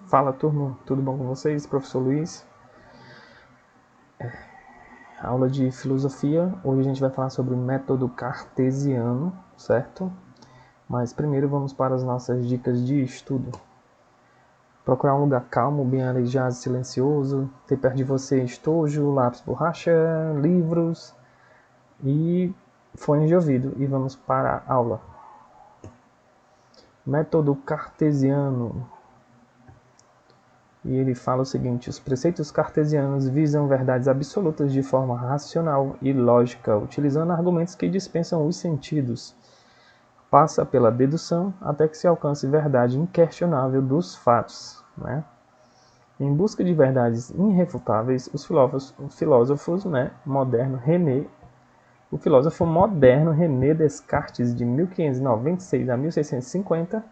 Fala, turma, tudo bom com vocês? Professor Luiz. Aula de filosofia. Hoje a gente vai falar sobre o método cartesiano, certo? Mas primeiro vamos para as nossas dicas de estudo. Procurar um lugar calmo, bem arejado e silencioso. Ter perto de você estojo, lápis, borracha, livros e fones de ouvido. E vamos para a aula. Método cartesiano. E ele fala o seguinte: os preceitos cartesianos visam verdades absolutas de forma racional e lógica, utilizando argumentos que dispensam os sentidos. Passa pela dedução até que se alcance verdade inquestionável dos fatos. Né? Em busca de verdades irrefutáveis, o filósofo moderno René Descartes, de 1596 a 1650,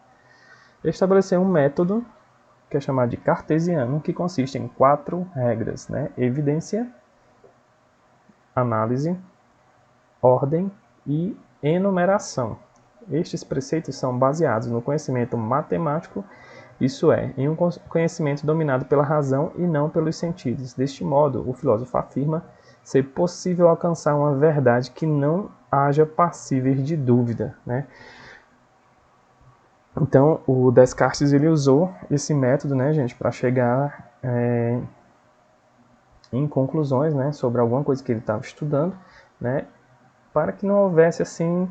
estabeleceu um método que é chamado de cartesiano, que consiste em 4 regras, né? Evidência, análise, ordem e enumeração. Estes preceitos são baseados no conhecimento matemático, isso é, em um conhecimento dominado pela razão e não pelos sentidos. Deste modo, o filósofo afirma ser possível alcançar uma verdade que não haja passíveis de dúvida, né? Então, o Descartes ele usou esse método, né, gente, para chegar em conclusões, né, sobre alguma coisa que ele estava estudando, né, para que não houvesse assim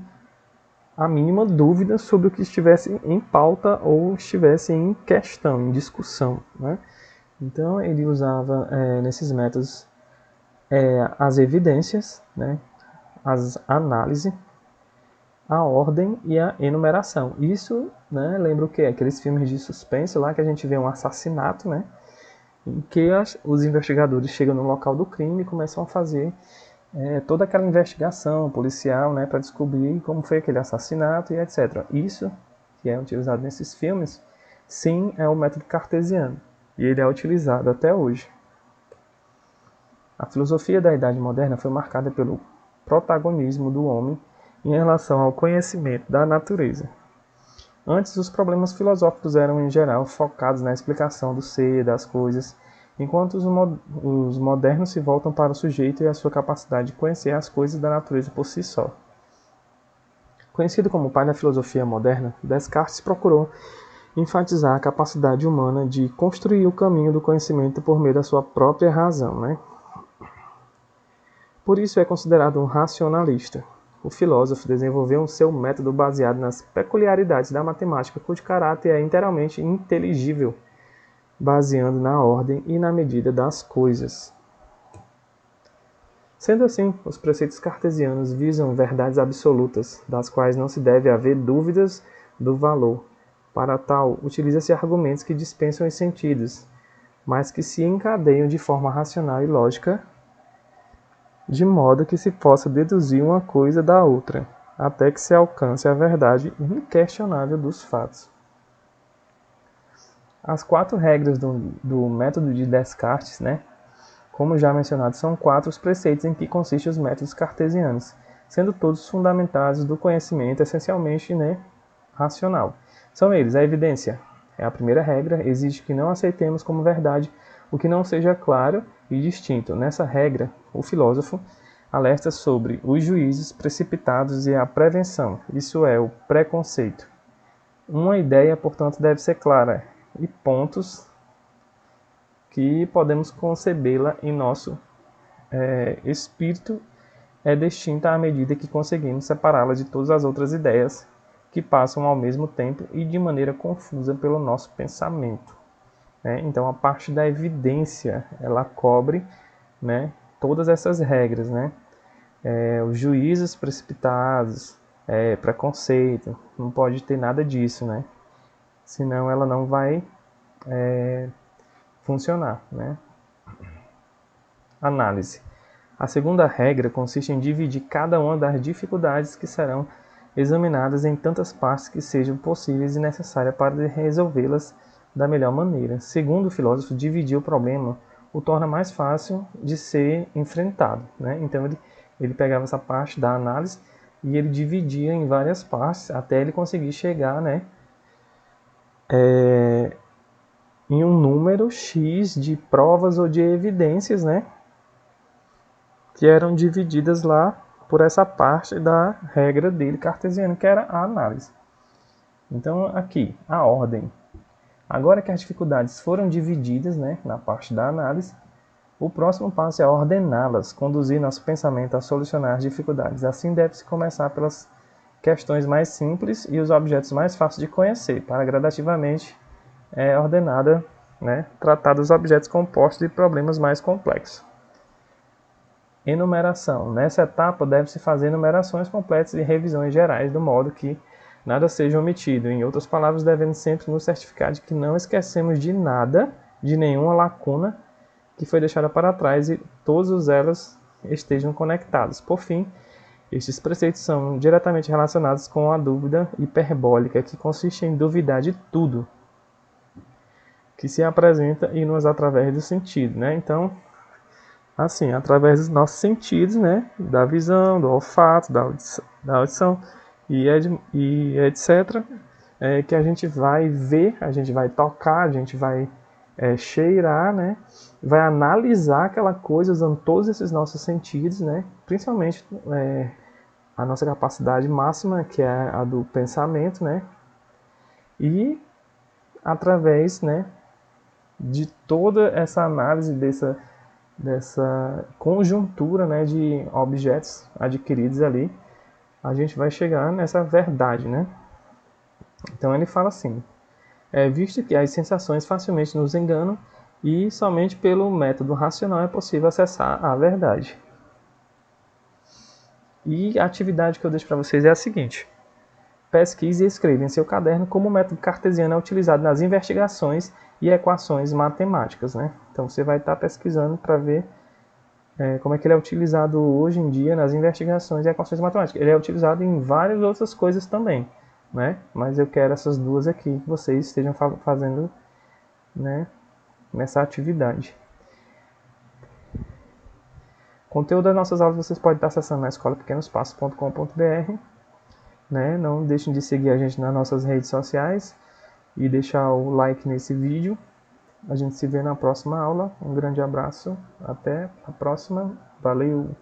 a mínima dúvida sobre o que estivesse em pauta ou estivesse em questão, em discussão, né. Então, ele usava nesses métodos as evidências, né, as análises, a ordem e a enumeração. Isso, né, lembra o quê? Aqueles filmes de suspense lá que a gente vê um assassinato, né, em que os investigadores chegam no local do crime e começam a fazer toda aquela investigação policial, né, para descobrir como foi aquele assassinato e etc. Isso que é utilizado nesses filmes, sim, é o método cartesiano. E ele é utilizado até hoje. A filosofia da Idade Moderna foi marcada pelo protagonismo do homem em relação ao conhecimento da natureza. Antes, os problemas filosóficos eram, em geral, focados na explicação do ser, das coisas, enquanto os modernos se voltam para o sujeito e a sua capacidade de conhecer as coisas da natureza por si só. Conhecido como o pai da filosofia moderna, Descartes procurou enfatizar a capacidade humana de construir o caminho do conhecimento por meio da sua própria razão, né? Por isso é considerado um racionalista. O filósofo desenvolveu um seu método baseado nas peculiaridades da matemática, cujo caráter é inteiramente inteligível, baseando na ordem e na medida das coisas. Sendo assim, os preceitos cartesianos visam verdades absolutas, das quais não se deve haver dúvidas do valor. Para tal, utiliza-se argumentos que dispensam os sentidos, mas que se encadeiam de forma racional e lógica, de modo que se possa deduzir uma coisa da outra, até que se alcance a verdade inquestionável dos fatos. As 4 regras do método de Descartes, né, como já mencionado, são 4 os preceitos em que consistem os métodos cartesianos, sendo todos fundamentados do conhecimento essencialmente, né, racional. São eles: a evidência é a primeira regra, exige que não aceitemos como verdade o que não seja claro e distinto. Nessa regra, o filósofo alerta sobre os juízos precipitados e a prevenção, isso é, o preconceito. Uma ideia, portanto, deve ser clara e pontos que podemos concebê-la em nosso espírito é distinta à medida que conseguimos separá-la de todas as outras ideias que passam ao mesmo tempo e de maneira confusa pelo nosso pensamento. Né? Então, a parte da evidência, ela cobre, né, todas essas regras, né? Os juízos precipitados, preconceito, não pode ter nada disso, né? Senão ela não vai funcionar, né? Análise. A segunda regra consiste em dividir cada uma das dificuldades que serão examinadas em tantas partes que sejam possíveis e necessárias para resolvê-las da melhor maneira. Segundo o filósofo, dividir o problema o torna mais fácil de ser enfrentado, né? Então ele pegava essa parte da análise e ele dividia em várias partes até ele conseguir chegar, né, em um número X de provas ou de evidências, né, que eram divididas lá por essa parte da regra dele cartesiana, que era a análise. Então aqui, a ordem. Agora que as dificuldades foram divididas, né, na parte da análise, o próximo passo é ordená-las, conduzir nosso pensamento a solucionar as dificuldades. Assim deve-se começar pelas questões mais simples e os objetos mais fáceis de conhecer, para gradativamente ordenada, né, tratar dos objetos compostos e problemas mais complexos. Enumeração. Nessa etapa deve-se fazer enumerações completas e revisões gerais, do modo que nada seja omitido. Em outras palavras, devemos sempre nos certificar de que não esquecemos de nada, de nenhuma lacuna que foi deixada para trás e todas elas estejam conectadas. Por fim, estes preceitos são diretamente relacionados com a dúvida hiperbólica, que consiste em duvidar de tudo que se apresenta e nos através do sentido, né? Então, assim, através dos nossos sentidos, né? Da visão, do olfato, da audição e etc., que a gente vai ver, a gente vai tocar, a gente vai cheirar, né? Vai analisar aquela coisa usando todos esses nossos sentidos, né? Principalmente a nossa capacidade máxima, que é a do pensamento, né? E através, né, de toda essa análise dessa conjuntura, né, de objetos adquiridos ali, a gente vai chegar nessa verdade, né? Então ele fala assim: visto que as sensações facilmente nos enganam e somente pelo método racional é possível acessar a verdade. E a atividade que eu deixo para vocês é a seguinte: pesquise e escreva em seu caderno como o método cartesiano é utilizado nas investigações e equações matemáticas, né? Então você vai estar pesquisando para ver como é que ele é utilizado hoje em dia nas investigações e equações matemáticas. Ele é utilizado em várias outras coisas também, né? Mas eu quero essas duas aqui que vocês estejam fazendo, né, nessa atividade. O conteúdo das nossas aulas vocês podem estar acessando na escolapequenospassos.com.br, né? Não deixem de seguir a gente nas nossas redes sociais e deixar o like nesse vídeo. A gente se vê na próxima aula. Um grande abraço. Até a próxima. Valeu!